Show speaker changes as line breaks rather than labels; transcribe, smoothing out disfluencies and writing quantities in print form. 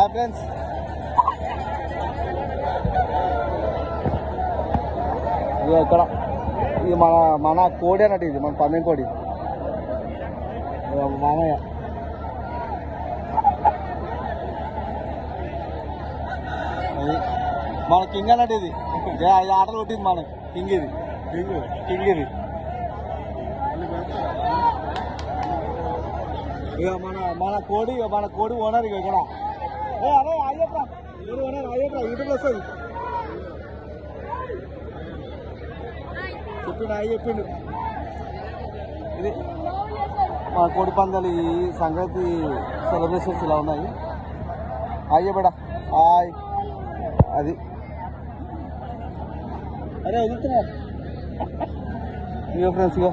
Hi friends. ఇది ఇక్కడ ఇది మన కోడి అన్నట్టు, ఇది మన పందెం కోడి మామయ్య. అది మన కింగ్ అన్నట్టు, ఇది 5 ఆటలు కొట్టింది మన కింగ్. ఇది కింగ్ ఇది ఇక మన కోడి ఓనర్ ఇక ఇక్కడ. అదే అయ్యప్ప ఓనర్, అయ్యప్ప యూట్యూబ్లో వస్తుంది చెప్పిండు. ఇది మన కోడి పందాలు, ఈ సంక్రాంతి సెలబ్రేషన్స్ ఇలా ఉన్నాయి. అయ్యబడ హాయ్. అది అరే వదులుతున్నా ఇక ఫ్రెండ్స్. ఇక